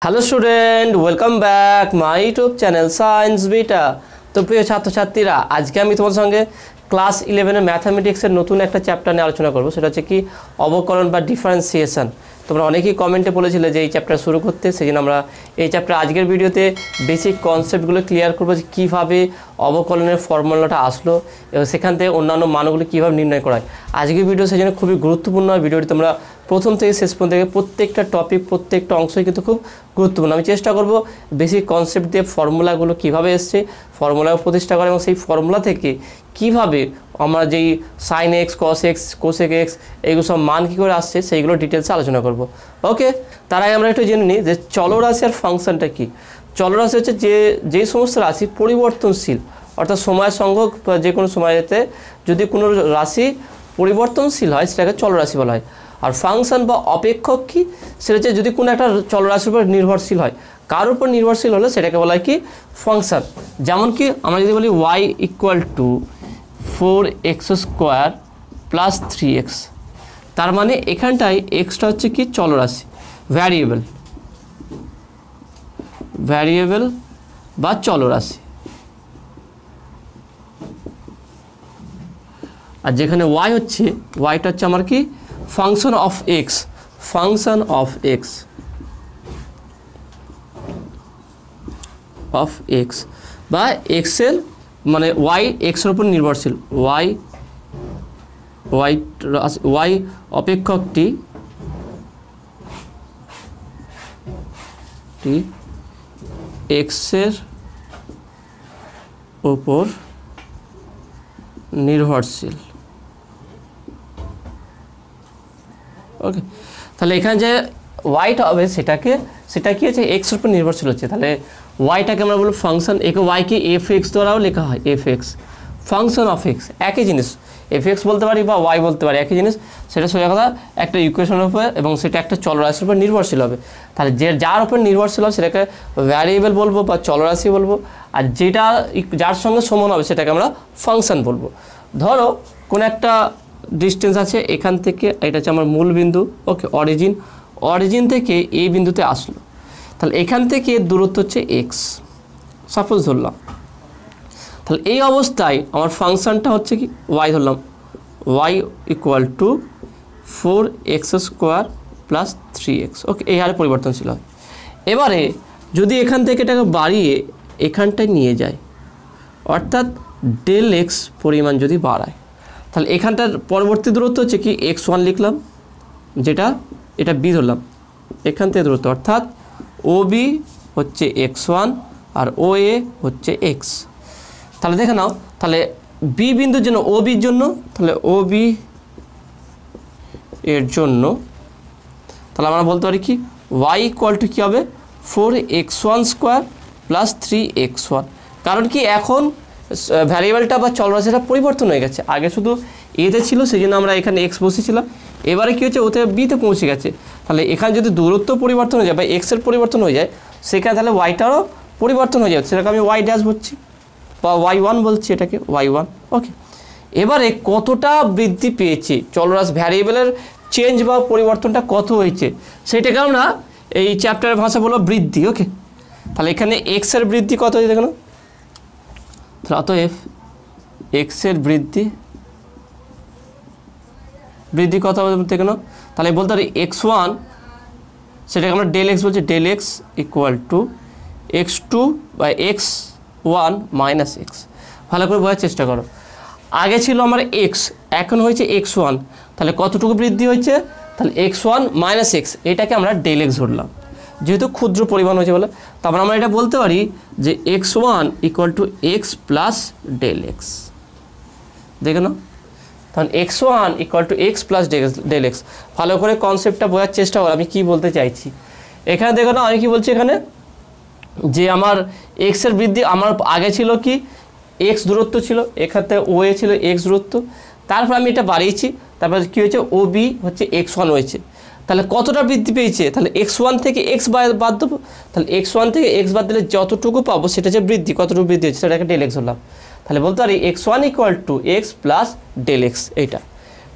Hello student, welcome back my YouTube channel science beta. তো প্রিয় ছাত্রছাত্রীরা, আজকে আমি তোমাদের সঙ্গে ক্লাস 11 ম্যাথামেটিক্সের নতুন একটা চ্যাপ্টার নিয়ে আলোচনা করব। সেটা হচ্ছে কি অবকলন বা ডিফারেন্সিয়েশন। তোমরা অনেকেই কমেন্টে বলেছিলে যে এই চ্যাপ্টার শুরু করতে, সেই জন্য আমরা এই চ্যাপ্টার আজকের ভিডিওতে বেসিক কনসেপ্টগুলো ক্লিয়ার করবো যে কীভাবে অবকলনের ফর্মুলাটা আসলো এবং সেখান থেকে অন্যান্য মানগুলো কীভাবে নির্ণয় করা হয়। আজকের ভিডিও সেই জন্য খুবই গুরুত্বপূর্ণ। ভিডিওটি তোমরা প্রথম থেকে শেষ পর্যন্ত থেকে প্রত্যেকটা টপিক প্রত্যেকটা অংশই কিন্তু খুব গুরুত্বপূর্ণ। আমি চেষ্টা করব বেসিক কনসেপ্ট দিয়ে ফর্মুলাগুলো কীভাবে এসছে, ফর্মুলা প্রতিষ্ঠা করা এবং সেই ফর্মুলা থেকে কীভাবে আমরা যেই sine x, cos x, cosec x এইগুলো সব মান কী করে আসছে সেইগুলো ডিটেলসে আলোচনা করব। ওকে, তার আগে আমরা একটু জেনে নিই যে চলরাশি আর ফাংশনটা কী। চলরাশি হচ্ছে যেই সমস্ত রাশি পরিবর্তনশীল, অর্থাৎ সময়ের সঙ্গে যে কোনো সময়তে যদি কোনো রাশি পরিবর্তনশীল হয় সেটাকে চলরাশি বলা হয়। আর ফাংশন বা অপেক্ষক কি, সেটা হচ্ছে যদি কোনো একটা চলরাশির উপর নির্ভরশীল হয়, কার উপর নির্ভরশীল হলে সেটাকে বলা হয় কি ফাংশন। যেমন কি আমরা যদি বলি y equal to 4x square plus 3x, তার মানে এখানটায় এক্সটা হচ্ছে কি চলরাশি, ভ্যারিয়েবল বা চলরাশি। আর যেখানে y হচ্ছে, yটা হচ্ছে আমার কি ফাংশন অফ এক্স, বা এক্সের মানে y এক্সের উপর নির্ভরশীল। y অপেক্ষকটি এক্সের উপর নির্ভরশীল। ওকে, তাহলে এখানে যে ওয়াইটা হবে সেটা কি হচ্ছে এক্সের উপর নির্ভরশীল হচ্ছে। তাহলে ওয়াইটাকে আমরা বলবো ফাংশন, একে ওয়াইকে এফ এক্স দ্বারাও লেখা হয়, F x function of x, একই জিনিস, এফ এক্স বলতে পারি বা ওয়াই বলতে পারি, একই জিনিস। সেটা সোজা কথা একটা ইকুয়েশনের উপর এবং সেটা একটা চলরাশির উপর নির্ভরশীল হবে। তাহলে যার উপর নির্ভরশীল হবে সেটাকে ভ্যারিয়েবল বলবো বা চলরাশি বলবো, আর যার সঙ্গে সমান হবে সেটাকে আমরা ফাংশন বলবো। ধরো কোনো একটা ডিস্টেন্স আছে এখান থেকে, এটা হচ্ছে আমার মূল বিন্দু, ওকে, অরিজিন থেকে এই বিন্দুতে আসলো, তাহলে এখান থেকে দূরত্ব হচ্ছে এক্স, সাপোজ ধরলাম। তাহলে এই অবস্থায় আমার ফাংশনটা হচ্ছে কি ওয়াই ধরলাম, Y equal to 4x square plus 3x, okay, এই হারে পরিবর্তনশীল হয়। এবারে যদি এখান থেকে এটাকে বাড়িয়ে এখানটায় নিয়ে যায়, অর্থাৎ ডেল এক্স পরিমাণ যদি বাড়ায়, তাহলে এখানটার পরবর্তী দূরত্ব হচ্ছে কি x1 লিখলাম, এটা বি ধরলাম, এখান থেকে দূরত্ব, অর্থাৎ OB হচ্ছে x1 আর OA হচ্ছে x। তাহলে দেখে নাও, তাহলে বি বিন্দুর জন্য OBর জন্য, তাহলে OB এর জন্য তাহলে আমরা বলতে পারি কি y ইকুয়াল টু কী হবে 4x1 স্কোয়ার প্লাস 3x1। কারণ কি এখন ভ্যারিয়েবলটা বা চলরাশিটা পরিবর্তন হয়ে গেছে, আগে শুধু এতে ছিল সেই জন্য আমরা এখানে এক্স বসেছিলাম, এবারে কী হচ্ছে ওতে বিতে পৌঁছে গেছে। তাহলে এখানে যদি দূরত্ব পরিবর্তন হয়ে যায় বা এক্সের পরিবর্তন হয়ে যায়, সেখানে তাহলে ওয়াইটারও পরিবর্তন হয়ে যাচ্ছে, সেটাকে আমি ওয়াই ড্যাশ বলছি বা y1 বলছি, এটাকে y1। ওকে, এবারে কতটা বৃদ্ধি পেয়েছে চলরাশি, ভ্যারিয়েবলের চেঞ্জ বা পরিবর্তনটা কত হয়েছে সেটাকে আমরা এই চ্যাপ্টারের ভাষা বলবো বৃদ্ধি। ওকে, তাহলে এখানে এক্সের বৃদ্ধি কত হয়েছে দেখো না, তাহলে অতএব এক্সের বৃদ্ধি কত হবে দেখো না, তাহলে বলতে পারি x1, সেটাকে আমরা ডেল এক্স বলছি, del X equal to x2 by x1 minus X. ভালো করে বোঝার চেষ্টা করো, আগে ছিল আমার এক্স, এখন হয়েছে x1, তাহলে কতটুকু বৃদ্ধি হয়েছে, তাহলে x1 মাইনাস এক্স, এটাকে আমরা ডেল এক্স ধরলাম যেহেতু ক্ষুদ্র পরিমাণ হয়েছে বলে। তারপর আমরা এটা বলতে পারি যে x1 equal to X plus del X, দেখে নাও, তখন x1 equal to X plus del X. ভালো করে কনসেপ্টটা বোঝার চেষ্টা করো আমি কী বলতে চাইছি। এখানে দেখো না আমি কী বলছি, এখানে যে আমার এক্সের বৃদ্ধি, আমার আগে ছিল কি এক্স দূরত্ব ছিল, এখানে OA ছিল এক্স দূরত্ব, তারপর আমি এটা বাড়িয়েছি, তারপর কী হয়েছে OB হচ্ছে x1 হয়েছে, তাহলে কতটা বৃদ্ধি পেয়েছে, তাহলে x1 থেকে x বাদ দেবো, তাহলে x1 থেকে x বাদ দিলে যতটুকু পাবো সেটা যে বৃদ্ধি, কতটুকু বৃদ্ধি হচ্ছে সেটাকে ডেল এক্স হলাম। তাহলে বলতে পারি x1 equal to X plus del X, এইটা।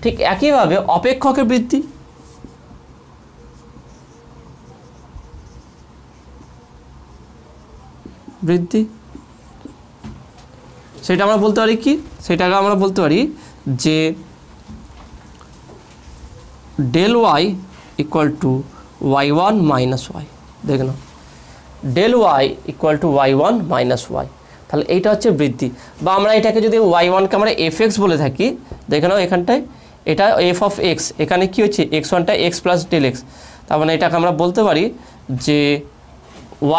ঠিক একইভাবে অপেক্ষকের বৃদ্ধি, বৃদ্ধি, সেটা আমরা বলতে পারি কি, সেটাকে আমরা বলতে পারি যে del Y equal to y1 minus Y. দেখে নাও, del Y equal to y1 minus Y, তাহলে এইটা হচ্ছে বৃদ্ধি। বা আমরা এটাকে যদি y1কে আমরা fx বলে থাকি, দেখে নাও এখানটায় এটা f অফ x, এখানে কি হচ্ছে x1টা x প্লাস ডেল এক্স, তার মানে এটাকে আমরা বলতে পারি যে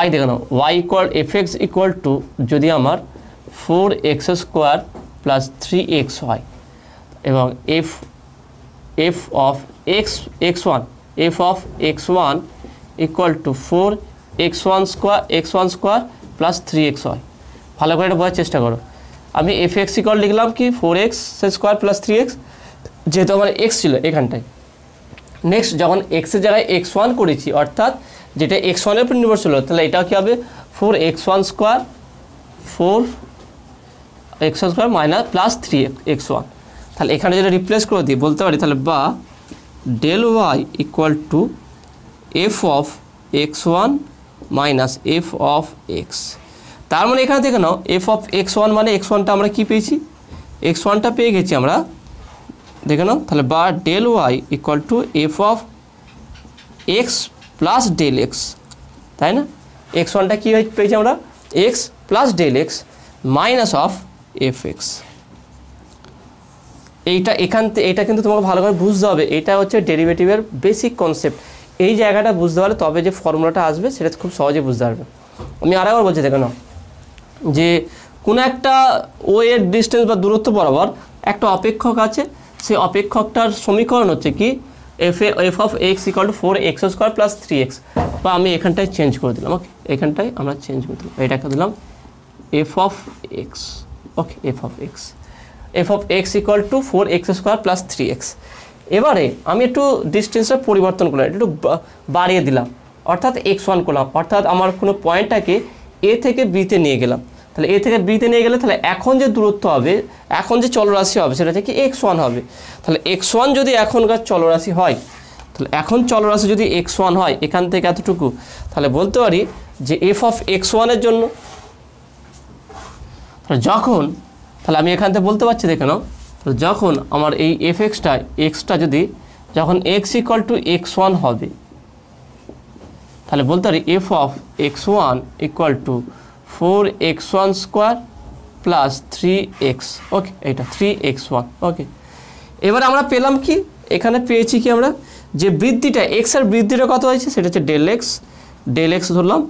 y, দেখে নাও y equal fx equal to যদি আমার 4x স্কোয়ার প্লাস 3x হয়, এবং f of x1 f of x1 equal two 4x1 square plus 3x হয়। ভালো করে এটা বোঝার চেষ্টা করো। আমি fx ইকুয়াল লিখলাম কি 4x স্কোয়ার প্লাস 3x, যেহেতু আমার x ছিল এখানটায়। নেক্সট যখন x এর জায়গায় x1 করেছি, অর্থাৎ যেটা x1 এর উপর নির্ভরশীল, তাহলে এটা কী হবে 4x1 square minus plus 3x1। তাহলে এখানে যেটা রিপ্লেস করে দিই, বলতে পারি তাহলে বা del Y equal to F of x1 minus F of X. তার মানে এখানে দেখে নাও এফ অফ x1 মানে x1টা আমরা কি পেয়েছি, x1টা পেয়ে গেছি আমরা, দেখে নাও। তাহলে বা del Y equal to F of X plus del X, তাই না? x1টা কী পেয়েছি আমরা, X plus del X minus of F X. এইটা কিন্তু তোমাকে ভালো করে বুঝতে হবে, এটা হচ্ছে ডেরিভেটিভের বেসিক কনসেপ্ট। এই জায়গাটা বুঝতে পারলে তবে যে ফর্মুলাটা আসবে সেটা খুব সহজে বুঝতে পারবে। আমি আরেকবার বলছি, দেখে নাও যে কোনো একটা ও এর ডিস্টেন্স বা দূরত্ব বরাবর একটা অপেক্ষক আছে, সেই অপেক্ষকটার সমীকরণ হচ্ছে কি F of x equal to 4x square plus 3x। বা আমি এখানটায় চেঞ্জ করে দিলাম, ওকে, এখানটায় আমরা চেঞ্জ করে দিলাম, এটাকে দিলাম F of x, okay, F of x equal to 4x square plus 3x। এবারে আমি একটু ডিস্টেন্সটা পরিবর্তন করলাম, একটু বাড়িয়ে দিলাম, অর্থাৎ x1 করলাম, অর্থাৎ আমার কোনো পয়েন্টটাকে এ থেকে বিতে নিয়ে গেলাম। তাহলে এ থেকে বিতে নিয়ে গেলে তাহলে এখন যে দূরত্ব হবে, এখন যে চলরাশি হবে সেটা থেকে x1 হবে। তাহলে x1 যদি এখনকার চলরাশি হয়, তাহলে এখন চলরাশি যদি x1 হয় এখান থেকে এতটুকু, তাহলে বলতে পারি যে এফ অফ x1 এর জন্য যখন, তাহলে আমি এখান থেকে বলতে পারছি, দেখে নাও, তাহলে যখন আমার এই এফ এক্সটা যদি যখন x ইকুয়াল টু x1 হবে, তাহলে বলতে পারি F of x1 equal two 4x1 square plus 3x, ওকে, এটা 3x1, ওকে। এবার আমরা পেলাম কি, এখানে পেয়েছি কি আমরা যে বৃদ্ধিটা x এর বৃদ্ধিটা কত হয়েছে সেটা হচ্ছে ডেল এক্স ধরলাম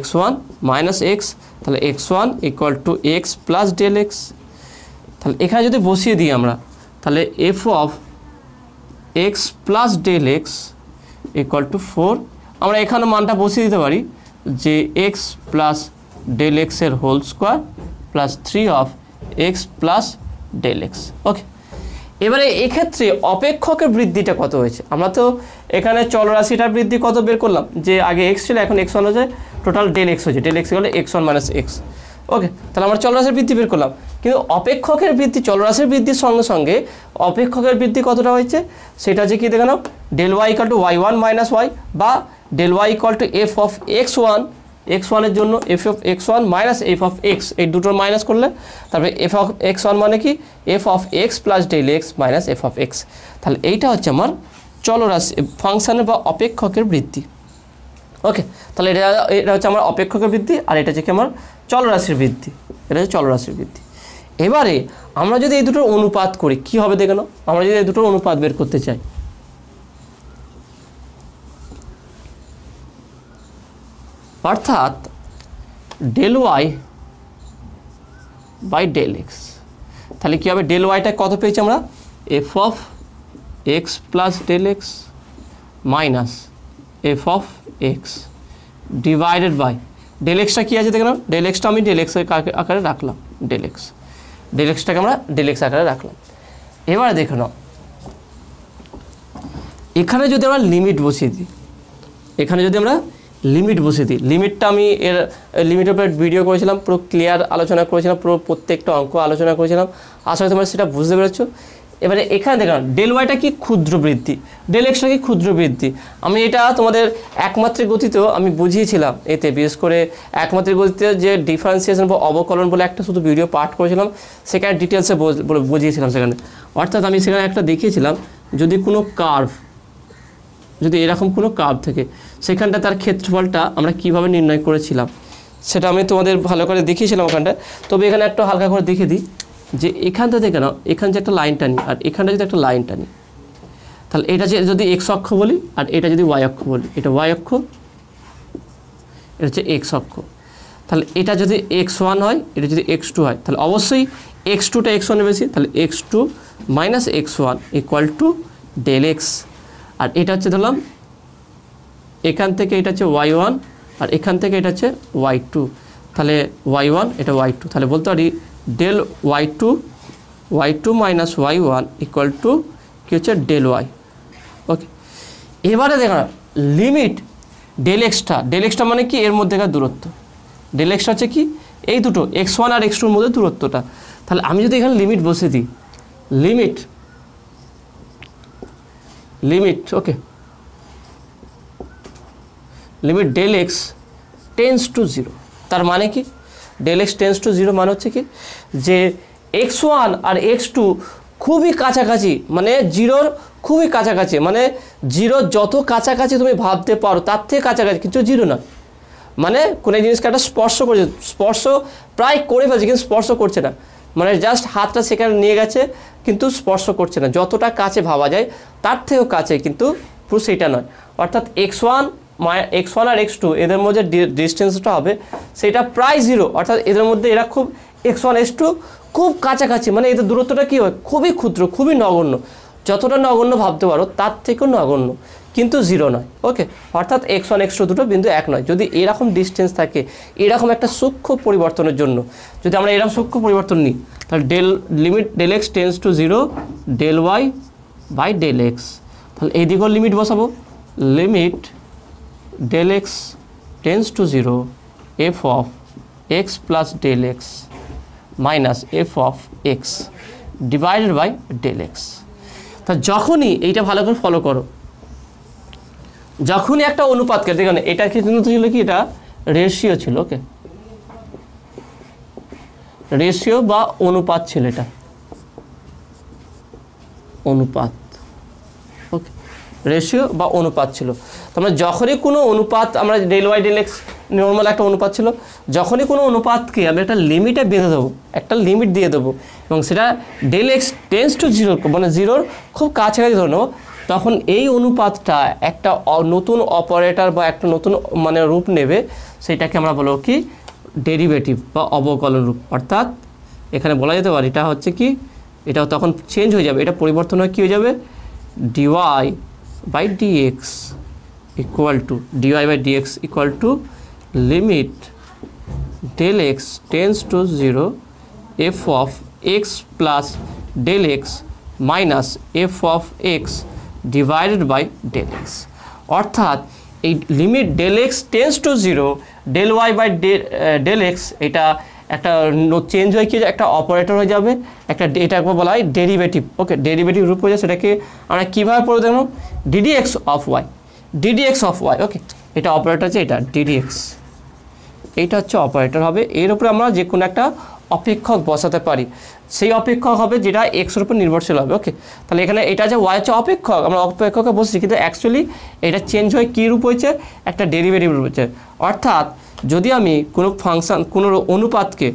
x1 মাইনাস এক্স, তাহলে x1 equal to X plus del X. তাহলে এখানে যদি বসিয়ে দিই আমরা, তাহলে F of X plus del X equal to 4, আমরা এখানে মানটা বসিয়ে দিতে পারি যে এক্স প্লাস ডেল এক্সের whole square plus 3 of X plus del X, okay. এবারে এক্ষেত্রে অপেক্ষকের বৃদ্ধিটা কত হয়েছে, আমরা তো এখানে চলরাশিটার বৃদ্ধি কত বের করলাম, যে আগে এক্স ছিল এখন x1 হয়েছে, টোটাল ডেল এক্স হয়েছে, ডেল এক্স হলে x1 মাইনাস এক্স, ওকে। তাহলে আমরা চলরাশির বৃদ্ধি বের করলাম, কিন্তু অপেক্ষকের বৃদ্ধি, চলরাশির বৃদ্ধির সঙ্গে সঙ্গে অপেক্ষকের বৃদ্ধি কতটা হয়েছে সেটা হচ্ছে কি, দেখে নাও del Y equal to y1 minus Y, বা del Y equal to F of x1 এর জন্য F of x1 minus F of X, এই দুটোর মাইনাস করলে তারপরে এফ অফ x1 মানে কি F of X plus del X minus F of X. তাহলে এইটা হচ্ছে আমার চলরাশি ফাংশনের বা অপেক্ষকের বৃদ্ধি, ওকে। তাহলে এটা হচ্ছে আমার অপেক্ষকের বৃদ্ধি, আর এটা হচ্ছে কি আমার চলরাশির বৃদ্ধি, এটা হচ্ছে চলরাশির বৃদ্ধি। এবারে আমরা যদি এই দুটোর অনুপাত করি কি হবে, দেখে নাও, আমরা যদি এই দুটোর অনুপাত বের করতে চাই, অর্থাৎ del Y by del X, তাহলে কী হবে, ডেল ওয়াইটা কত পেয়েছি আমরা, F of X plus del X minus F of X divided by del এক্সটা কী আছে, দেখে নাও, ডেল এক্সটা আমি ডেল এক্সের আকারে রাখলাম, ডেল এক্সটাকে আমরা ডেল এক্স আকারে রাখলাম। এবারে দেখে নাও এখানে যদি আমরা লিমিট বসিয়ে দিই, লিমিটটা আমি এর লিমিটের উপরে ভিডিও করেছিলাম, পুরো ক্লিয়ার আলোচনা করেছিলাম, পুরো প্রত্যেকটা অঙ্ক আলোচনা করেছিলাম, আশা করি তোমরা সেটা বুঝতে পেরেছো। এবারে এখানে দেখুন ডেল ওয়াইটা কি ক্ষুদ্র বৃদ্ধি, ডেল এক্সটা কি ক্ষুদ্র বৃদ্ধি। আমি এটা তোমাদের একমাত্রিক গতিতেও আমি বুঝিয়েছিলাম, এতে বিশেষ করে একমাত্রিক গতিতে যে ডিফারেন্সিয়েশন বা অবকলন বলে একটা শুধু ভিডিও পাঠ করেছিলাম, সেখানে ডিটেলসে বুঝিয়েছিলাম সেখানে। অর্থাৎ আমি সেখানে একটা দেখিয়েছিলাম যদি কোনো কার্ভ, যদি এরকম কোনো কার্ভ থেকে সেখানটা তার ক্ষেত্রফলটা আমরা কিভাবে নির্ণয় করেছিলাম সেটা আমি তোমাদের ভালো করে দেখিয়েছিলাম ওখানটা। তবে এখানে একটু হালকা করে দেখিয়ে দিই যে এখানটা থেকে না, এখানে যে একটা লাইন টানি আর এখানটা যদি একটা লাইন টানি, তাহলে এটা যে যদি এক্স অক্ষ বলি আর এটা যদি ওয়াই অক্ষ বলি, এটা ওয়াই অক্ষ, এটা হচ্ছে এক্স অক্ষ। তাহলে এটা যদি x1 হয়, এটা যদি x2 হয়, তাহলে অবশ্যই x2টা x1-এর বেশি, তাহলে x2 minus x1 equal to del X. আর এটা হচ্ছে ধরলাম এখান থেকে এটা হচ্ছে y1 আর এখান থেকে এটা হচ্ছে y2, তাহলে y1 এটা y2, তাহলে বলতে পারি del y2 minus y1 equal to কী হচ্ছে ডেল ওয়াই। ওকে, এবারে দেখা লিমিট ডেল এক্সটা মানে কি এর মধ্যেকার দূরত্ব, ডেল এক্সটা হচ্ছে কি এই দুটো x1 আর x2 এর মধ্যে দূরত্বটা। তাহলে আমি যদি এখানে লিমিট বসে দিই, limit okay, limit del X tends to 0, তার মানে কি ডেল এক্স টেন্স টু 0 মানে হচ্ছে কি যে x1 আর x2 খুবই কাছাকাছি, মানে 0-র খুবই কাছাকাছি, মানে 0 যত কাছাকাছি তুমি ভাবতে পারো তার থেকে কাছাকাছি, কিন্তু 0 না। মানে কোনো জিনিসকে একটা স্পর্শ করছে, স্পর্শ প্রায় করে ফেলছে কিন্তু স্পর্শ করছে না, মানে জাস্ট হাতটা সেখানে নিয়ে গেছে কিন্তু স্পর্শ করছে না, যতটা কাছে ভাবা যায় তার থেকেও কাছে, কিন্তু পুরো সেটা নয়। অর্থাৎ x1 আর x2 এদের মধ্যে ডিস্টেন্সটা হবে সেটা প্রায় 0, অর্থাৎ এদের মধ্যে এরা খুব x1 x2 খুব কাছাকাছি, মানে এদের দূরত্বটা কী হয় খুবই ক্ষুদ্র, খুবই নগণ্য, যতটা নগণ্য ভাবতে পারো তার থেকেও নগণ্য, কিন্তু 0 নয়। ওকে, অর্থাৎ x1 x2 দুটো বিন্দু এক নয়। যদি এরকম ডিস্টেন্স থাকে, এরকম একটা সূক্ষ্ম পরিবর্তনের জন্য যদি আমরা এরকম সূক্ষ্ম পরিবর্তন নিই, তাহলে limit del X tends to 0 del Y by del X, তাহলে এই দিকেও লিমিট বসাবো, limit del X tends to 0 F of X plus del X minus F of X divided by del X. তা যখনই এইটা ভালো করে ফলো করো, যখনই একটা অনুপাতকে দেখুন, এটা কিন্তু ছিল কি এটা রেশিও ছিল, ওকে রেশিও বা অনুপাত ছিল, এটা অনুপাত, ওকে রেশিও বা অনুপাত ছিল। তোমরা যখনই কোনো অনুপাত, আমরা del Y del X normal একটা অনুপাত ছিল, যখনই কোনো অনুপাতকে আমি একটা লিমিটে বেঁধে দেবো, একটা লিমিট দিয়ে দেবো এবং সেটা ডেল এক্স টেন্স টু 0 মানে 0-র খুব কাছাকাছি ধরে নেবো, তখন এই অনুপাতটা একটা নতুন অপারেটর বা একটা নতুন মানে রূপ নেবে, সেটাকে আমরা বলবো কি ডেরিভেটিভ বা অবকলন রূপ। অর্থাৎ এখানে বলা যেতে পারে এটা হচ্ছে কি, এটা তখন চেঞ্জ হয়ে যাবে, এটা পরিবর্তন হয়ে কী হয়ে যাবে dy by dx equal to limit del X tends to 0 F of X plus del X minus F of X divided by del X. অর্থাৎ এই limit del X tends to 0 del Y by del X, এটা একটা change হয়ে কি একটা operator হয়ে যাবে, একটা এটাকে বলা হয় ডেরিভেটিভ। ওকে, ডেরিভেটিভ রূপ হয়ে যায়, সেটাকে আমরা কীভাবে পড়ে দেখব ডিডিএক্স অফ ওয়াই। ওকে, এটা অপারেটর আছে, এটা ডিডিএক্স, এইটা হচ্ছে অপারেটর হবে, এর উপরে আমরা যে কোনো একটা অপেক্ষক বসাতে পারি, সেই অপেক্ষক হবে যেটা এক্সের উপর নির্ভরশীল হবে। ওকে, তাহলে এখানে এটা যে ওয়াই হচ্ছে অপেক্ষক, আমরা অপেক্ষকে বসছি, কিন্তু অ্যাকচুয়ালি এটা চেঞ্জ হয়ে কী রূপ হয়েছে একটা ডেরিভেটিভ রূপ হয়েছে। অর্থাৎ যদি আমি কোনো ফাংশন কোনো অনুপাতকে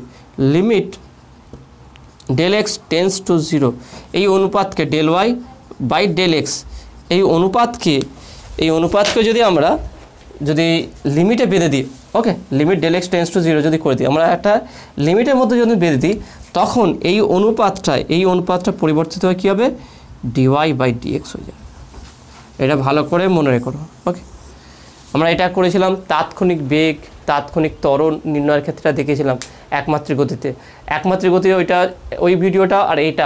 limit del X tends to 0 এই অনুপাতকে del Y by del X এই অনুপাতকে যদি আমরা লিমিটে বেঁধে দিই, okay limit del X tends to 0 যদি করে দিই, আমরা একটা লিমিটের মধ্যে যদি বেঁধে দিই, তখন এই অনুপাতটা পরিবর্তিত হয়ে কী হবে ডিওয়াই বাই ডিএক্স হয়ে যাবে। এটা ভালো করে মনে রেখো। ওকে, আমরা এটা করেছিলাম তাৎক্ষণিক বেগ, তাৎক্ষণিক ত্বরণ নির্ণয়ের ক্ষেত্রে দেখেছিলাম একমাত্রিক গতিতে। ওই ভিডিওটা আর এইটা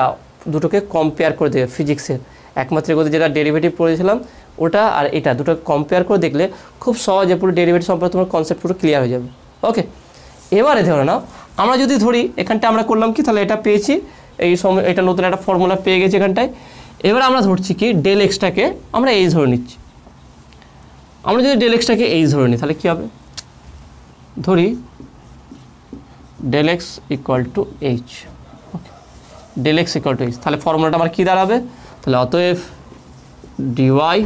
দুটোকে কম্পেয়ার করে দেবে ফিজিক্সের একমাত্রিক গতি যেটা ডেরিভেটিভ পড়েছিলাম ওটা আর এটা দুটো কম্পেয়ার করে দেখলে খুব সহজে পুরো ডেরিভেটিভ সম্পর্কে তোমার কনসেপ্ট পুরো ক্লিয়ার হয়ে যাবে। ওকে, এবারে ধরে নাও আমরা যদি ধরি এখানটা আমরা করলাম কি, তাহলে এটা পেয়েছি এই সময় এটা নতুন একটা ফর্মুলা পেয়ে গেছি এখানটায়। এবার আমরা ধরছি কি ডেল এক্সটাকে আমরা এইচ ধরে নিচ্ছি। আমরা যদি ডেল এক্সটাকে এইচ ধরে নিই তাহলে কী হবে, ধরি del X equal to H, okay, del X equal to H, তাহলে ফর্মুলাটা আমার কী দাঁড়াবে, তাহলে অতএব dy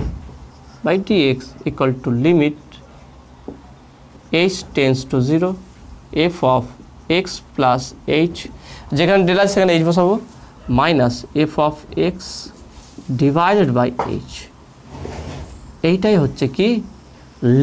by dx equal to limit H tends to 0 F of X plus H, যেখানে ডেল আছে সেখানে এইচ বসাবো, minus F of X divided by H. এইটাই হচ্ছে কি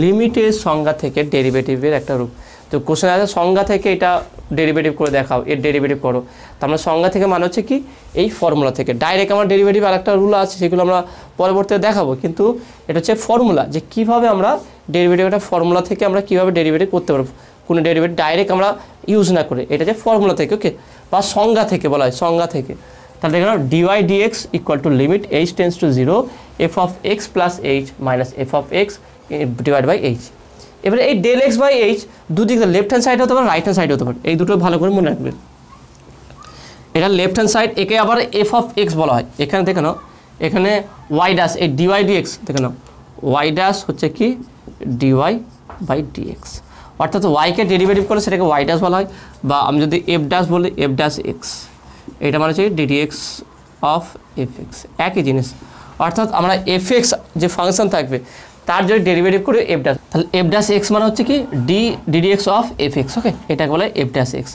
লিমিটের সংজ্ঞা থেকে ডেরিভেটিভের একটা রূপ। তো কোশ্চেন আছে সংজ্ঞা থেকে এটা ডেরিভেটিভ করে দেখাও, এর ডেরিভেটিভ করো, তো আমরা সংজ্ঞা থেকে মানে হচ্ছে কি এই ফর্মুলা থেকে ডাইরেক্ট আমার ডেরিভেটিভ আর একটা রুল আছে সেগুলো আমরা পরবর্তীতে দেখাবো, কিন্তু এটা হচ্ছে ফর্মুলা যে কীভাবে আমরা ডেরিভেটিভ একটা ফর্মুলা থেকে আমরা কীভাবে ডেরিভেটিভ করতে পারবো, কোনো ডেরিভেটিভ ডাইরেক্ট আমরা ইউজ না করে, এটা যে ফর্মুলা থেকে, ওকে, বা সংজ্ঞা থেকে বলা হয়, সংজ্ঞা থেকে। তাহলে এখানে dy dx equal to limit H tends to 0 F of X plus H minus F of X divide by H. এবারে এই ডেল এক্স বাই এইচ দুদিক লেফট হ্যান্ড সাইড হতে পারে, রাইট হ্যান্ড সাইড হতে পারে, এই দুটো ভালো করে মনে রাখবেন। এটা লেফট হ্যান্ড সাইড, একে আবার এফ অফ এক্স বলা হয়। এখানে দেখে নাও, এখানে ওয়াই ড্যাশ, এই ডিওয়াই ডিএক্স দেখে নাও, ওয়াই ড্যাশ হচ্ছে কি ডিওয়াই বাই ডিএক্স, অর্থাৎ ওয়াইকে ডেরিভেটিভ করে সেটাকে ওয়াই ড্যাশ বলা হয়, বা আমি যদি এফ ড্যাশ বলি এফ ড্যাশ এক্স, এটা মানে হচ্ছে ডিডিএক্স অফ এফ এক্স, একই জিনিস। অর্থাৎ আমরা এফ এক্স যে ফাংশন থাকবে তার যদি ডেরিভেটিভ করে এফ ড্যাশ, তাহলে এফ ড্যাশ এক্স মানে হচ্ছে কি ডিডিএক্স অফ এফ এক্স, ওকে, এটাকে বলে এফ ড্যাশ এক্স।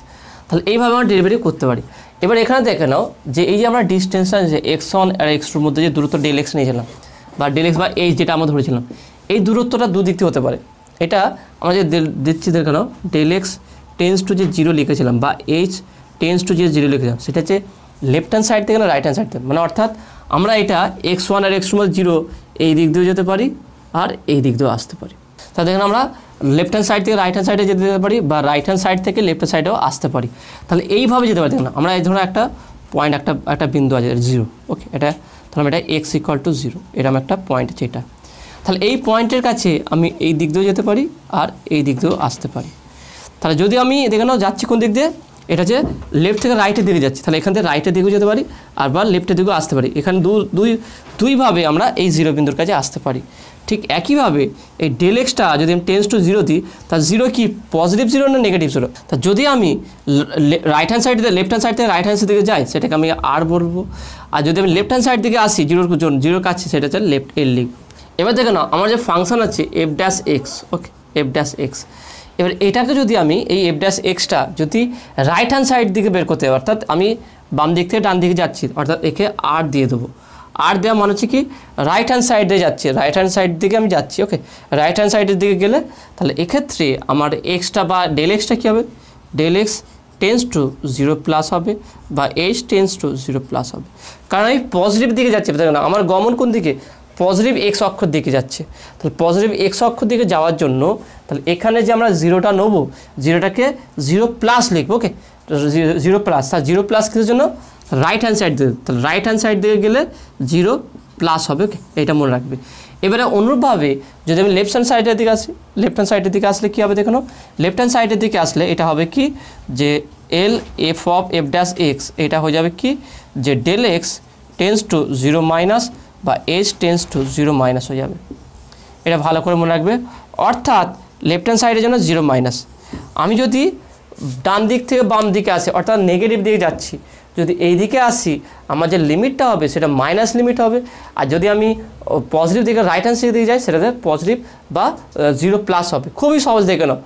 তাহলে এইভাবে আমরা ডেরিভেটিভ করতে পারি। এবার এখানে দেখে নাও যে এই যে আমরা ডিস্টেন্সটা যে x1 আর x2 মধ্যে যে দূরত্ব ডেল এক্স নিয়েছিলাম, বা ডেল এক্স বা এইচ যেটা আমরা ধরেছিলাম, এই দূরত্বটা দুদিক থেকে হতে পারে। এটা আমরা যে দিচ্ছি দেখে নাও, ডেল এক্স টেন্স টু যে 0 লিখেছিলাম বা এইচ টেন্স টু যে 0 লিখেছিলাম, সেটা হচ্ছে লেফট হ্যান্ড সাইড থেকে না রাইট হ্যান্ড সাইড থেকে, মানে অর্থাৎ আমরা এটা x1 আর x2 মধ্যে 0 এই দিক দিয়েও যেতে পারি আর এই দিক দিয়েও আসতে পারি। তা দেখেন আমরা লেফট হ্যান্ড সাইড থেকে রাইট হ্যান্ড সাইডে যেতে পারি বা রাইট হ্যান্ড সাইড থেকে লেফট হ্যান্ড সাইডেও আসতে পারি। তাহলে এইভাবে যেতে পারি। দেখুন আমরা এই ধরনের একটা পয়েন্ট একটা বিন্দু আছে 0, ওকে, এটা তাহলে এটা x ইকুয়াল টু 0, এরকম একটা পয়েন্ট আছে এটা। তাহলে এই পয়েন্টের কাছে আমি এই দিক দিয়েও যেতে পারি আর এই দিক দিয়েও আসতে পারি। তাহলে যদি আমি দেখে নাও যাচ্ছি কোন দিক দিয়ে, এটা যে লেফট থেকে রাইটের দিকে যাচ্ছি, তাহলে এখান থেকে রাইটের দিকেও যেতে পারি আর বা লেফটের দিকেও আসতে পারি। এখানে দুইভাবে আমরা এই 0 বিন্দুর কাছে আসতে পারি। ঠিক একইভাবে এই ডেল এক্সটা যদি আমি টেন্স টু 0 দিই, তার 0 কি পজিটিভ 0 না নেগেটিভ 0? তা যদি আমি রাইট হ্যান্ড সাইড থেকে লেফট হ্যান্ড সাইড থেকে রাইট হ্যান্ড সাইড দিকে যাই সেটাকে আমি আর বলবো, আর যদি আমি লেফট হ্যান্ড সাইড দিকে আসি 0 কাছে সেটা হচ্ছে লেফট এর লিখ। এবার দেখে নাও আমার যে ফাংশন আছে এফ ড্যাশ এক্স, ওকে, এফ ড্যাশ এক্স। এবার এটাকে যদি আমি এই এফ ড্যাশ এক্সটা যদি রাইট হ্যান্ড সাইড দিকে বের করতে, অর্থাৎ আমি বাম দিক থেকে ডান দিকে যাচ্ছি, অর্থাৎ একে আর দিয়ে দেবো। আর দেওয়া মানে হচ্ছে কি রাইট হ্যান্ড সাইডে যাচ্ছে, রাইট হ্যান্ড সাইড দিকে আমি যাচ্ছি, ওকে, রাইট হ্যান্ড সাইডের দিকে গেলে তাহলে এক্ষেত্রে আমার এক্সটা বা ডেল এক্সটা কী হবে, del X tends to 0 plus হবে বা এইচ টেন্স টু 0 প্লাস হবে, কারণ আমি পজিটিভ দিকে যাচ্ছি। দেখো না আমার গমন কোন দিকে, পজিটিভ এক্স অক্ষর দিকে যাচ্ছে। তাহলে পজিটিভ এক্স অক্ষর দিকে যাওয়ার জন্য তাহলে এখানে যে আমরা 0টা নেবো, 0টাকে 0 প্লাস লিখবো, ওকে, 0 প্লাস। তার 0 প্লাস কিসের জন্য, রাইট হ্যান্ড সাইড দিকে, তাহলে রাইট হ্যান্ড সাইড দিকে গেলে 0 প্লাস হবে, ওকে, এটা মনে রাখবে। এবারে অনুরূপভাবে যদি আমি লেফট হ্যান্ড সাইডের দিকে আসি, লেফট হ্যান্ড সাইডের দিকে আসলে কী হবে দেখো, লেফট হ্যান্ড সাইডের দিকে আসলে এটা হবে কি যে L F of F dash X, এটা হয়ে যাবে কি যে del X tends to 0 minus বা এইচ টেন্স টু 0 মাইনাস হয়ে যাবে। এটা ভালো করে মনে রাখবে। অর্থাৎ লেফট হ্যান্ড সাইডের জন্য 0 মাইনাস। আমি যদি ডান দিক থেকে বাম দিকে আসি, অর্থাৎ নেগেটিভ দিকে যাচ্ছি, যদি এই দিকে আসি আমার যে লিমিটটা হবে সেটা মাইনাস লিমিট হবে, আর যদি আমি পজিটিভ দিকে রাইট হ্যান্ড সাইড দিকে যাই সেটাতে পজিটিভ বা 0 প্লাস হবে। খুবই সহজ দেখে নাও,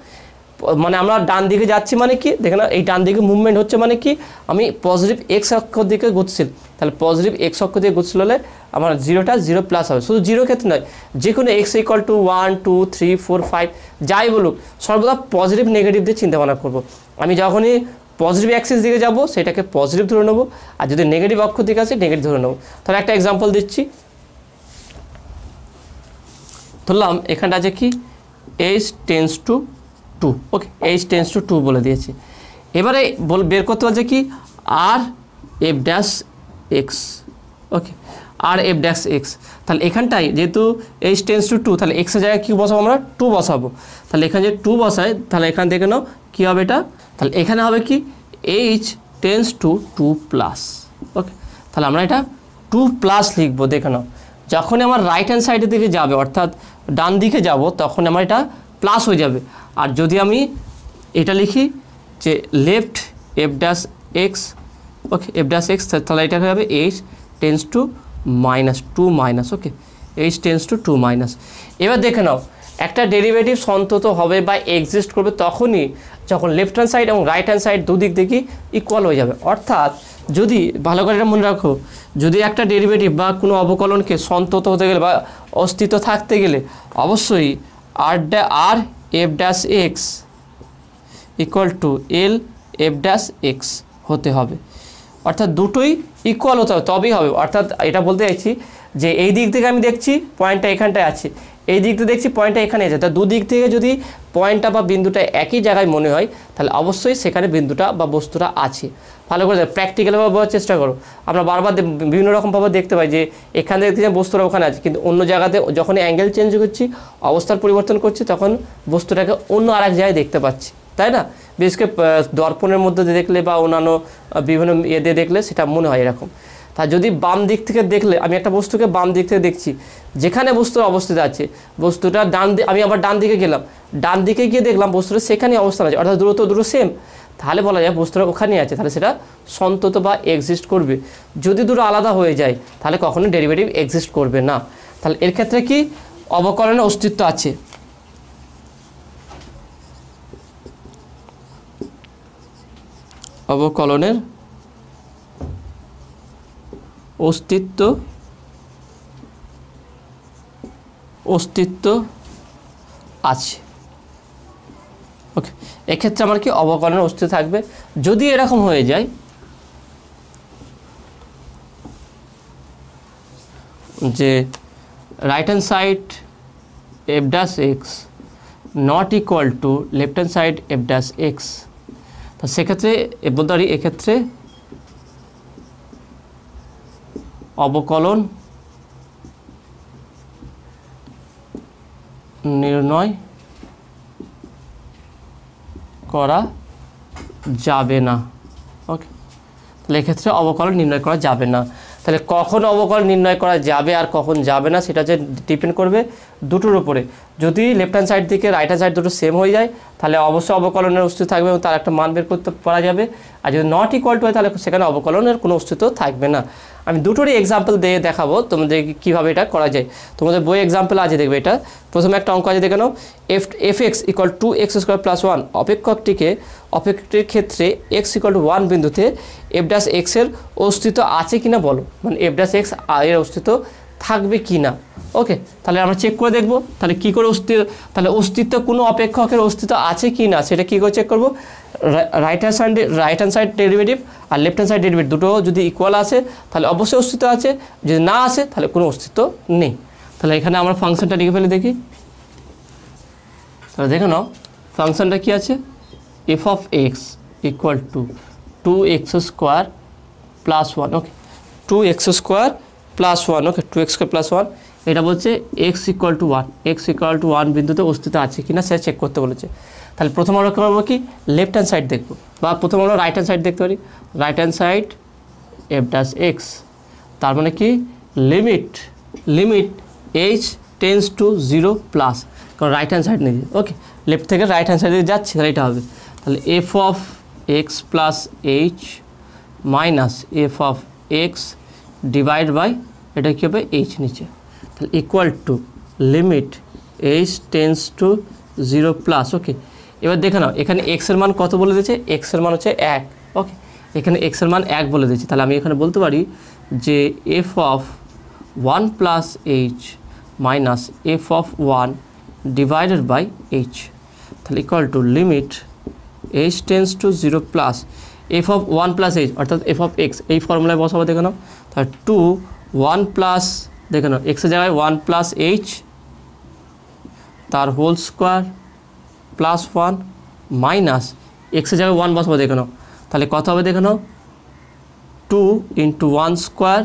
মানে আমরা ডান দিকে যাচ্ছি মানে কি দেখে না, এই ডান দিকে মুভমেন্ট হচ্ছে মানে কি আমি পজিটিভ এক্স অক্ষর দিকে গতিশীল, তাহলে পজিটিভ এক্স অক্ষর দিকে গতিশীল হলে আমার 0টা 0 প্লাস হবে। শুধু 0 ক্ষেত্রে নয়, যে কোনো এক্স ইকুয়াল টু 1 2 3 4 5 যাই বলুক সর্বদা পজিটিভ নেগেটিভ দিয়ে চিন্তা ভাবনা করবো। আমি যখনই পজিটিভ অ্যাক্সিস দিকে যাব সেটাকে পজিটিভ ধরে নেবো, আর যদি নেগেটিভ অক্ষর দিকে আসে নেগেটিভ ধরে নেবো। তাহলে একটা এক্সাম্পল দিচ্ছি, ধরলাম এখানটা আছে কি এইচ টেন্স টু 2, ওকে, এইচ টেন্স টু 2 বলে দিয়েছি। এবারে বের করতে বলছে কি আর এফ ড্যাশ এক্স, ওকে, আর এফ ড্যাশ এক্স। তাহলে এখানটায় যেহেতু এইচ টেন্স টু 2, তাহলে এক্সের জায়গায় কী বসাবো আমরা 2 বসাবো। তাহলে এখানে যে 2 বসাই তাহলে এখান থেকে নাও কী হবে এটা, তাহলে এখানে হবে কি এইচ টেন্স টু 2 প্লাস। ওকে, তাহলে আমরা এটা 2 প্লাস লিখবো। দেখে নাও, যখন আমার রাইট হ্যান্ড সাইডের দিকে যাবে অর্থাৎ ডান দিকে যাব তখন আমার এটা প্লাস হয়ে যাবে। আর যদি আমি এটা লিখি যে left F dash x, okay F dash x, তাহলে এটা হয়ে যাবে H tends two minus 2 minus. ওকে, এইচ টেন্স টু 2 মাইনাস। এবার দেখে নাও, একটা ডেরিভেটিভ সন্তত হবে বা এক্সিস্ট করবে তখনই যখন লেফট হ্যান্ড সাইড এবং রাইট হ্যান্ড সাইড দুদিক দেখি ইকুয়াল হয়ে যাবে। অর্থাৎ যদি ভালো করে এটা মনে রাখো, যদি একটা ডেরিভেটিভ বা কোনো অবকলনকে সন্তত হতে গেলে বা অস্তিত্ব থাকতে গেলে অবশ্যই R F dash X equal to L F dash X হতে হবে। অর্থাৎ দুটোই ইকুয়াল হতে হবে তবেই হবে। অর্থাৎ এটা বলতে চাইছি যে এই দিক থেকে আমি দেখছি পয়েন্টটা এখানটায় আছে, এই দিক থেকে দেখছি পয়েন্টটা এখানে আছে, তা দুদিক থেকে যদি পয়েন্টটা বা বিন্দুটা একই জায়গায় মনে হয় তাহলে অবশ্যই সেখানে বিন্দুটা বা বস্তুটা আছে। ভালো করে প্র্যাকটিক্যালভাবে বোঝার চেষ্টা করো। আমরা বারবার বিভিন্ন রকমভাবে দেখতে পাই যে এখানে দেখতে বস্তুটা ওখানে আছে, কিন্তু অন্য জায়গাতে যখন অ্যাঙ্গেল চেঞ্জ করছি, অবস্থার পরিবর্তন করছি, তখন বস্তুটাকে অন্য আরেক জায়গায় দেখতে পাচ্ছি, তাই না? বিশেষ করে দর্পণের মধ্যে দিয়ে দেখলে বা অন্যান্য বিভিন্ন দিয়ে দেখলে সেটা মনে হয় এরকম। তা যদি বাম দিক থেকে দেখলে, আমি একটা বস্তুকে বাম দিক থেকে দেখছি, যেখানে বস্তুর অবস্থিত আছে বস্তুটা আমি আবার ডান দিকে গেলাম, ডান দিকে গিয়ে দেখলাম বস্তুটা সেখানে অবস্থান আছে, অর্থাৎ দূরত্ব দুটো সেম, তাহলে বলা যায় বস্তুটা ওখানেই আছে, তাহলে সেটা সন্তত বা এক্সিস্ট করবে। যদি দুটো আলাদা হয়ে যায় তাহলে কখনো ডেরিভেটিভ এক্সিস্ট করবে না। তাহলে এর ক্ষেত্রে কি অবকলনের অস্তিত্ব আছে। অবকলনের অস্তিত্ব আছে। ওকে, এক্ষেত্রে আমার কি অবকলনের অস্তিত্ব থাকবে। যদি এরকম হয়ে যায় যে right hand side F dash X not equal to left hand side F dash x, তা সেক্ষেত্রে বলতে পারি এক্ষেত্রে অবকলন নির্ণয় করা যাবে না। ওকে, তাহলে এক্ষেত্রে অবকলন নির্ণয় করা যাবে না। তাহলে কখন অবকলন নির্ণয় করা যাবে আর কখন যাবে না সেটা যে ডিপেন্ড করবে দুটোর উপরে। যদি লেফট হ্যান্ড সাইড থেকে রাইট হ্যান্ড সাইড দুটো সেম হয়ে যায় তাহলে অবশ্যই অবকলনের অস্তিত্ব থাকবে এবং তার একটা মান বের করতে পারা যাবে। আর যদি নট ইকুয়াল টু হয় তাহলে সেখানে অবকলনের কোনো অস্তিত্ব থাকবে না। আমি দুটোরই এক্সাম্পল দিয়ে দেখাবো তোমাদের কীভাবে এটা করা যায়। তোমাদের বই এক্সাম্পল আছে, দেখবে এটা প্রথমে একটা অঙ্ক আছে, দেখে নাও। F X equal to X square plus 1 অপেক্ষকটির ক্ষেত্রে এক্স ইকুয়াল টু 1 বিন্দুতে এফ ড্যাশ এক্সের অস্তিত্ব আছে কিনা বলো, মানে এফ ড্যাশ এক্স এর অস্তিত্ব থাকবে কি না। ওকে, তাহলে আমরা চেক করে দেখব তাহলে কী করে অস্তিত্ব কোনো অপেক্ষকের অস্তিত্ব আছে কি না সেটা কী করে চেক করবো। রাইট হ্যান্ড সাইড ডেরিভেটিভ আর লেফট হ্যান্ড সাইড ডেরিভেটিভ দুটো যদি ইকুয়াল আসে তাহলে অবশ্যই অস্তিত্ব আছে, যদি না আসে তাহলে কোনো অস্তিত্ব নেই। তাহলে এখানে আমরা ফাংশনটা লিখে ফেলে দেখি। তাহলে দেখে নাও ফাংশনটা কী আছে, F of x equal to 2x square plus 1। Okay, 2x square plus 1। Okay, 2x square plus 1 এটা বলছে এক্স ইকুয়াল টু 1 বিন্দুতে অস্তিত্ব আছে কিনা সেটা চেক করতে বলেছে। তাহলে প্রথম আমরা করবো কি, লেফট হ্যান্ড সাইড দেখবো, বা প্রথম আমরা রাইট হ্যান্ড সাইড দেখতে পারি। Right hand side F dash X, তার মানে কি limit H tends to 0 plus, কারণ রাইট হ্যান্ড সাইড নেই। ওকে, লেফট থেকে রাইট হ্যান্ড সাইডে যাচ্ছে তাহলে এটা হবে। তাহলে F of X plus H minus F of X divide by এটা কী হবে এইচ নিচে, তাহলে equal to limit H tends to 0 plus. Okay, এবার দেখে নাও এখানে এক্সের মান কত বলে দিয়েছে, এক্সের মান হচ্ছে 1। ওকে, এখানে এক্সের মান 1 বলে দিয়েছে, তাহলে আমি এখানে বলতে পারি যে F of 1 plus H minus F of 1 divided by H, তাহলে equal to limit H tends to 0 plus F of 1 plus H অর্থাৎ এফ অফ এক্স, এই ফর্মুলায় বসাবো। দেখে নাও তাহলে 1 প্লাস, দেখে নাও এক্সের জায়গায় 1 প্লাস এইচ তার হোল স্কোয়ার প্লাস 1 মাইনাস এক্সের জায়গায় 1 বসাবো। দেখে নাও তাহলে কত হবে, দেখে নাও 2 × 1 square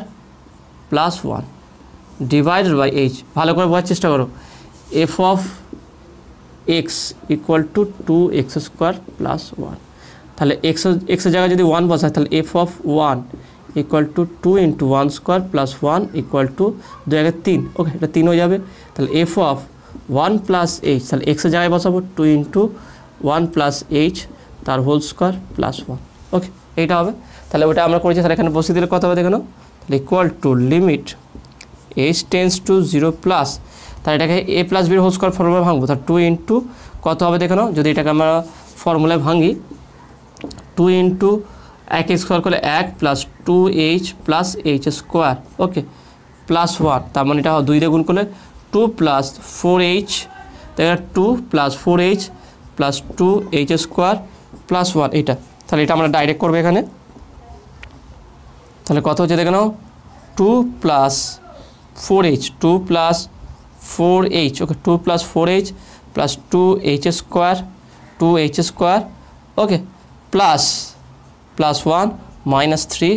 plus 1 divided by H. ভালো করে বোঝার চেষ্টা করো, F of x equal to 2x square plus 1। তাহলে এক্সের জায়গায় যদি 1 বসায় তাহলে F of 1 equal to 2 into 1 square plus 1 equal to 2 আগে 3, ওকে এটা 3 হয়ে যাবে। তাহলে এফ অফ 1 প্লাস এইচ, তাহলে এক্সের জায়গায় বসাবো 2 ইন্টু 1 প্লাস এইচ তার হোল স্কোয়ার প্লাস 1, ওকে এইটা হবে। তাহলে ওটা আমরা করেছি, তাহলে এখানে বসিয়ে দিলে কত হবে দেখে নাও, তাহলে equal to limit H tends to 0 plus, তাহলে এটাকে এ প্লাস বির হোল স্কোয়ার ফর্মুলা ভাঙবো, তাহলে 2 ইন্টু কত হবে দেখে নাও, যদি এটাকে আমরা ফর্মুলায় ভাঙি 2 ইন্টু 1 স্কোয়ার করলে 1 plus 2h plus H square, okay plus 1, তার মানে এটা 2 দিয়ে গুণ করলে 2 প্লাস 4h, দেখে 2 plus 4h plus 2h square plus 1 এটা। তাহলে এটা আমরা ডাইরেক্ট করবো এখানে, তাহলে কত হচ্ছে দেখে নাও 2 plus 4h, 2 plus 4h, okay 2 plus 4h plus 2h square, 2h square, okay plus 1 minus 3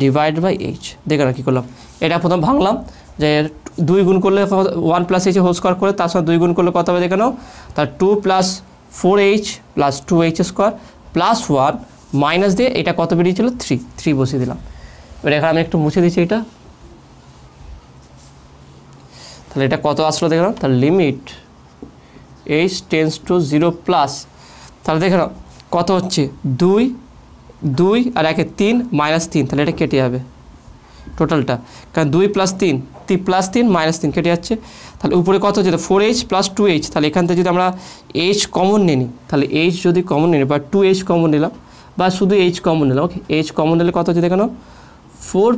divide by H. দেখে না কী করলাম, এটা প্রথম ভাঙলাম যে 2 গুণ করলে 1 প্লাস এইচ হোল স্কোয়ার করে তার সঙ্গে 2 গুণ করলে কত হবে দেখে নাও, তার 2 plus 4h plus 2h square plus 1 minus দিয়ে এটা কত বেরিয়েছিল 3 বসিয়ে দিলাম। এবার এখানে আমি একটু মুছে দিচ্ছি এটা, তাহলে এটা কত আসলো দেখে নাও, তার limit H tends to 0 plus, তাহলে দেখে নাও কত হচ্ছে 2 আর 1 3 মাইনাস 3, তাহলে এটা কেটে যাবে টোটালটা, কারণ 2 প্লাস 3 প্লাস 3 মাইনাস 3 কেটে যাচ্ছে। তাহলে উপরে কত হচ্ছে 4h প্লাস 2h, তাহলে এখান থেকে যদি আমরা h কমন নিই, তাহলে h যদি কমন নিই বা 2h কমন নিলাম বা শুধু h কমন নিলাম, ওকে h কমন নিলে কত হচ্ছে দেখে নাও 4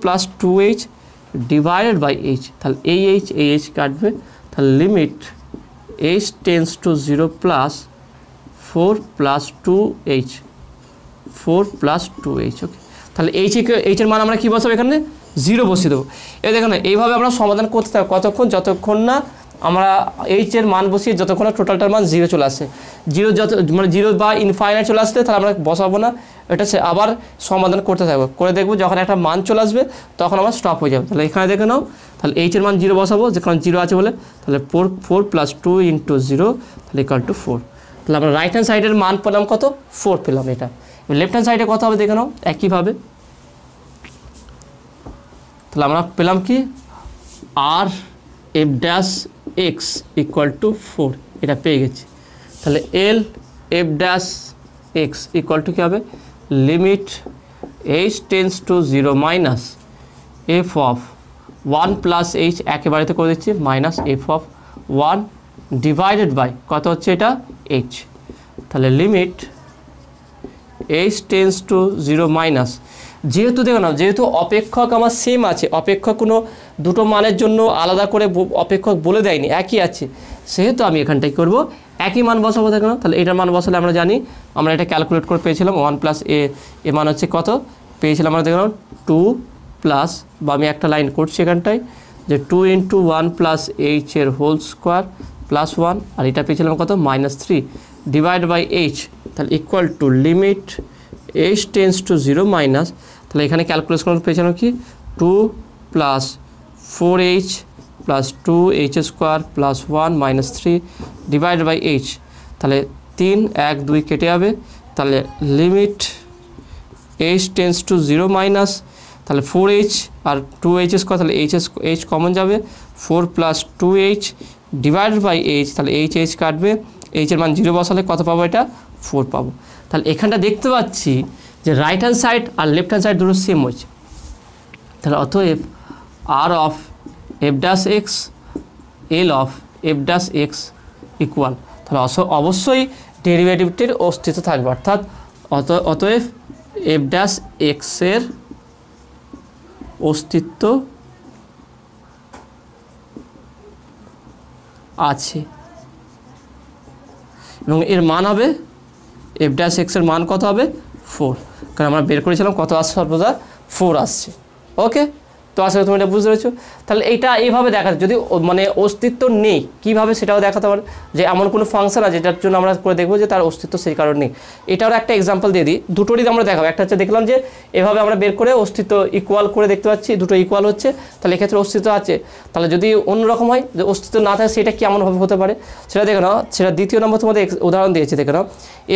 plus 2h divided by h, তাহলে এই h কাটবে, তাহলে limit h tends to 0 plus 4 plus 2h, okay তাহলে এইচের মান আমরা কী বসাবো এখানে 0 বসিয়ে দেবো। এই দেখো না এইভাবে আমরা সমাধান করতে থাকবো কতক্ষণ, যতক্ষণ না আমরা এইচের মান বসিয়ে যতক্ষণ না টোটালটার মান 0 চলে আসে, 0 যত মানে 0 বা ইনফাইনাইট চলে আসলে তাহলে আমরা বসাবো না, এটা আবার সমাধান করতে থাকবো, করে দেখবো যখন একটা মান চলে আসবে তখন আমরা স্টপ হয়ে যাবে। তাহলে এখানে দেখে নাও, তাহলে এইচের মান 0 বসাবো, যেখানে 0 আছে বলে, তাহলে 4 প্লাস 2 ইন্টু 0 তাহলে ইকুয়াল টু 4, তাহলে আমরা রাইট হ্যান্ড সাইডের মান পেলাম কত 4 পেলাম। এটা লেফট হ্যান্ড সাইডে কত হবে দেখে নাও একইভাবে, তাহলে আমরা পেলাম কি R F dash X equal to 4, এটা পেয়ে গেছি। তাহলে L F dash X equal to কী হবে, limit H tends to 0 minus F of 1 plus H একেবারেতে করে দিচ্ছি minus F of 1 divided by কত হচ্ছে এটা এইচ, তাহলে limit H tends to 0 minus, যেহেতু দেখো না যেহেতু অপেক্ষক আমার সেম আছে, অপেক্ষক কোনো দুটো মানের জন্য আলাদা করে অপেক্ষক বলে দেয়নি, একই আছে, সেহেতু আমি এখানটাই করব একই মান বসাবো। দেখো না তাহলে এটার মান বসালে আমরা জানি, আমরা এটা ক্যালকুলেট করে পেয়েছিলাম 1 প্লাস এ মান হচ্ছে কত পেয়েছিলাম আমরা দেখলাম 2 প্লাস, বা আমি একটা লাইন করছি এখানটায় যে 2 ইন্টু 1 প্লাস এইচ এর হোল স্কোয়ার প্লাস 1, আর এটা পেয়েছিলাম কত মাইনাস 3 ডিভাইড বাই এইচ, তাহলে equal to limit H tends to 0 minus, তাহলে এখানে ক্যালকুলেশন পেয়েছিলাম কি 2 plus 4h plus 2h square plus 1 minus 3 divide by H, তাহলে 3 1 2 কেটে যাবে, তাহলে limit H tends to 0 minus, তাহলে 4h আর 2h স্কোয়ার, তাহলে h কমন যাবে 4 plus 2h divide by H, তাহলে h কাটবে, h এর মান 0 বসালে কত পাবো এটা 4 পাবো। তাহলে এখানটা দেখতে পাচ্ছি যে রাইট হ্যান্ড সাইড আর লেফট হ্যান্ড সাইড দুটো সেম হয়েছে, তাহলে অতএব R of F dash X L of F dash X equal, তাহলে অবশ্যই ডেরিভেটিভটির অস্তিত্ব থাকবে, অর্থাৎ অতএব এফ ড্যাশ এক্সের অস্তিত্ব আছে এবং এর মান হবে এফ ড্যাশ এক্সের মান কত হবে 4, কারণ আমরা বের করেছিলাম কত আসছে সর্বদা 4 আসছে, ওকে। তো আশা করি তুমি এটা বুঝতে পেরেছো। তাহলে এইটা এইভাবে দেখা যদি মানে অস্তিত্ব নেই কীভাবে সেটাও দেখাতে পারে, যে এমন কোনো ফাংশন আছে যেটার জন্য আমরা করে দেখবো যে তার অস্তিত্ব সেই কারণে নেই। এটারও একটা এক্সাম্পল দিয়ে দিই, দুটোরই আমরা দেখাবো। একটা হচ্ছে দেখলাম যে এভাবে আমরা বের করে অস্তিত্ব ইকুয়াল করে দেখতে পাচ্ছি, দুটো ইকুয়াল হচ্ছে, তাহলে এক্ষেত্রে অস্তিত্ব আছে। তাহলে যদি অন্যরকম হয় যে অস্তিত্ব না থাকে সেটা কেমনভাবে হতে পারে সেটা দেখে নাও। সেটা দ্বিতীয় নম্বর তোমাদের উদাহরণ দিয়েছে, দেখে নাও।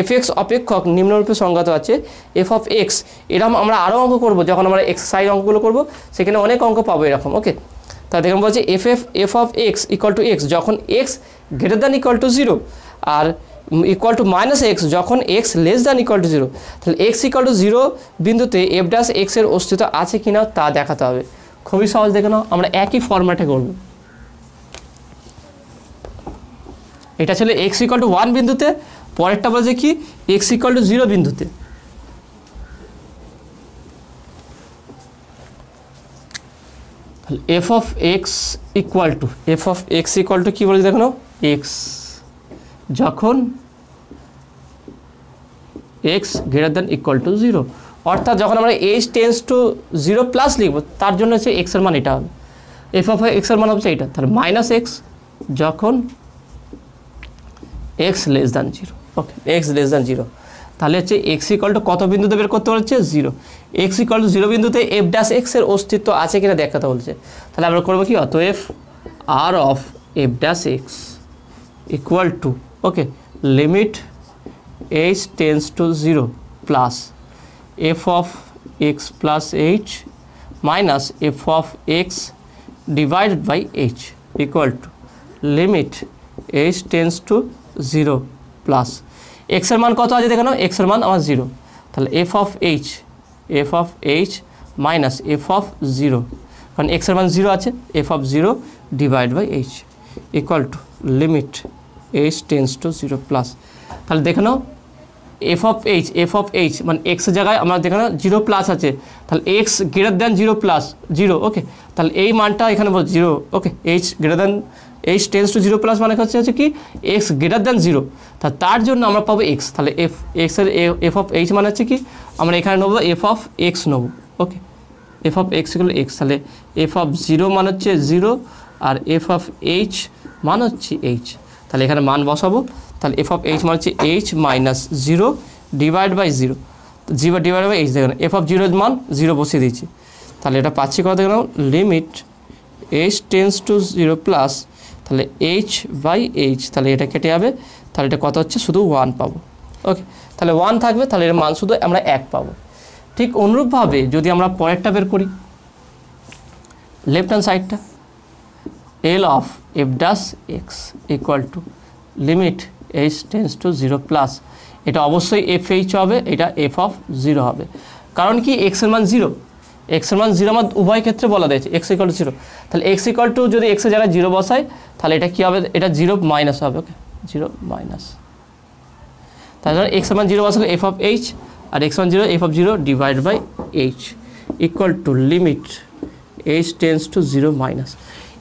এফ এক্স অপেক্ষক নিম্নরূপে সংজ্ঞাত আছে এফ অফ এক্স। এরকম আমরা আরও অঙ্ক করবো, যখন আমরা এক্সারসাইজ অঙ্কগুলো করবো সেখানে অনেক অঙ্ক পাবো এরকম। ওকে, তাহলে দেখুন বলছে F of x equal to X যখন X greater than equal to 0 আর ইকুয়াল টু মাইনাস এক্স যখন X less than equal to 0। তাহলে এক্স ইকুয়াল টু 0 বিন্দুতে এফ ড্যাশ এক্সের অস্তিত্ব আছে কিনা তা দেখাতে হবে। খুবই সহজ, দেখে নাও, আমরা একই ফরম্যাটে করব। এটা ছিল এক্স ইকুয়াল টু 1 বিন্দুতে, পরেরটা বলছে কি এক্স ইকুয়াল টু 0 বিন্দুতে। তাহলে F of x equal to কী বলছে দেখো, এক্স যখন X greater than equal to 0, অর্থাৎ যখন আমরা এইচ টেন্স টু 0 প্লাস লিখবো তার জন্য হচ্ছে এক্সের মান এটা হবে, এফ অফ এক্সের মান হচ্ছে এটা। তাহলে মাইনাস এক্স যখন এক্স লেস দ্যান 0। ওকে, এক্স লেস দ্যান 0, তাহলে হচ্ছে এক্স ইকুয়াল টু কত বিন্দুতে বের করতে বলছে 0। এক্স ইকুয়াল টু 0 বিন্দুতে এফ ড্যাশ এক্সের অস্তিত্ব আছে কিনা দেখাতে বলছে। তাহলে আমরা করবো কি, অতএব R of F dash X equal to okay limit H tends to 0 plus F of X plus H minus F of X divided by H equal to limit H tends to 0 plus এক্সের মান কত আছে দেখে নাও, এক্সের মান আমার 0। তাহলে F of H minus F of 0, কারণ এক্সের মান 0 আছে, F of 0 divide by H equal to limit H tends to 0 plus. তাহলে দেখে নাও এফ অফ এইচ মানে এক্সের জায়গায় আমরা দেখে নাও 0 প্লাস আছে, তাহলে X greater than 0 plus 0। Okay, তাহলে এই মানটা এখানে বল 0। Okay, H greater than H tends to 0 plus মানে হচ্ছে কি এক্স গ্রেটার দ্যান 0, তার জন্য আমরা পাবো এক্স। তাহলে এক্সের এফ অফ এইচ মানে হচ্ছে কি আমরা এখানে নেবো এফ অফ এক্স নেবো। Okay, F of x equal X, তাহলে এফ অফ 0 মান হচ্ছে 0 আর এফ অফ এইচ মান হচ্ছে এইচ। তাহলে এখানে মান বসাবো, তাহলে এফ অফ এইচ মান হচ্ছে H minus 0 divide by 0 divide by H. দেখুন এফ অফ 0 মান 0 বসিয়ে দিয়েছি, তাহলে এটা পাচ্ছি কত দেখুন limit H tends to 0 plus, তাহলে এইচ বাই এইচ, তাহলে এটা কেটে যাবে, তাহলে এটা কত হচ্ছে শুধু 1 পাবো। ওকে, তাহলে 1 থাকবে, তাহলে এর মান শুধু আমরা 1 পাবো। ঠিক অনুরূপভাবে যদি আমরা পরেরটা বের করি, লেফট হ্যান্ড সাইডটা এল of F dash X equal to limit H tends to 0 plus, এটা অবশ্যই এফ এইচ হবে, এটা এফ অফ 0 হবে। কারণ কি এক্সের মান 0, এক্সের মান 0 আমার উভয় ক্ষেত্রে বলা দিয়েছে এক্স ইকুয়াল টু 0। তাহলে এক্স ইকুয়াল টু যদি এক্সের জায়গায় 0 বসাই তাহলে এটা কী হবে, এটা 0 মাইনাস হবে। ওকে, 0 মাইনাস, তাহলে এক্সের মান 0 বসালে এফ অফ এইচ আর এক্স মান 0 F of 0 divide by H equal to limit H tends to 0 minus.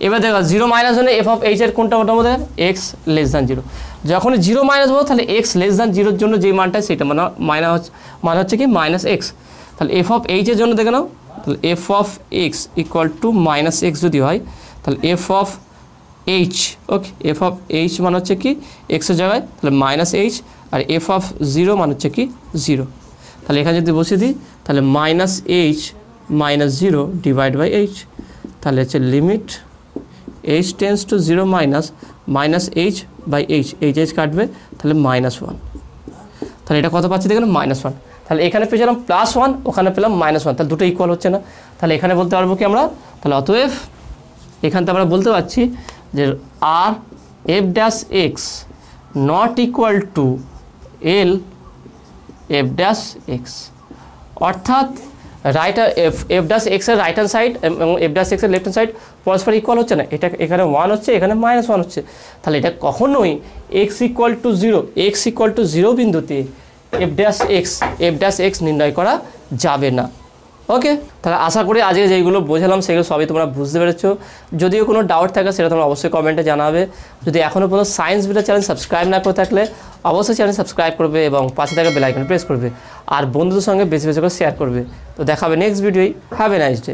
এবার দেখো 0 মাইনাস হলে এফ অফ এইচের কোনটা ওটার মধ্যে এক্স লেস দ্যান 0, যখন 0 মাইনাস হবো তাহলে এক্স লেস দ্যান 0-র জন্য যেই মানটা সেটা মানে হচ্ছে কি মাইনাস এক্স। তাহলে এফ অফ এইচের জন্য দেখে নাও, তাহলে F of x equal to minus x যদি হয় তাহলে F of h, okay F of h মানে হচ্ছে কি এক্সের জায়গায় তাহলে মাইনাস এইচ আর এফ অফ 0 মানে হচ্ছে কি 0। তাহলে এখানে যদি বসিয়ে দিই তাহলে minus h minus 0 divide by H, তাহলে হচ্ছে limit H tends to 0 minus h by h, h কাটবে তাহলে -1। তাহলে এটা কত পাচ্ছি দেখুন -1। তাহলে এখানে পেয়েছিলাম +1, ওখানে পেলাম -1, তাহলে দুটো ইকুয়াল হচ্ছে না। তাহলে এখানে বলতে পারবো কি আমরা, তাহলে অতএব এখান থেকে আমরা বলতে পারছি যে R F dash X not equal to L F dash X, অর্থাৎ এফ ড্যাশ এক্সের রাইট হ্যান্ড সাইড এবং এফ ড্যাশ এক্সের লেফট হ্যান্ড সাইড পরস্পর ইকুয়াল হচ্ছে না, এটা এখানে 1 হচ্ছে এখানে -1 হচ্ছে, তাহলে এটা কখনোই এক্স ইকুয়াল টু 0 বিন্দুতে এফ ড্যাশ এক্স নির্ণয় করা যাবে না। ওকে, তাহলে আশা করি আজকে যেগুলো বোঝালাম সেগুলো সবই তোমরা বুঝতে পেরেছো। যদিও কোনো ডাউট থাকে সেটা তোমরা অবশ্যই কমেন্টে জানাবে। যদি এখনও পর্যন্ত সায়েন্স ভিডিও চ্যানেল সাবস্ক্রাইব না করে থাকলে অবশ্যই চ্যানেল সাবস্ক্রাইব করবে এবং পাশে থাকা বেল আইকন প্রেস করবে আর বন্ধুদের সঙ্গে বেশি বেশি করে শেয়ার করবে। তো দেখা হবে নেক্সট ভিডিওই। Have a nice day.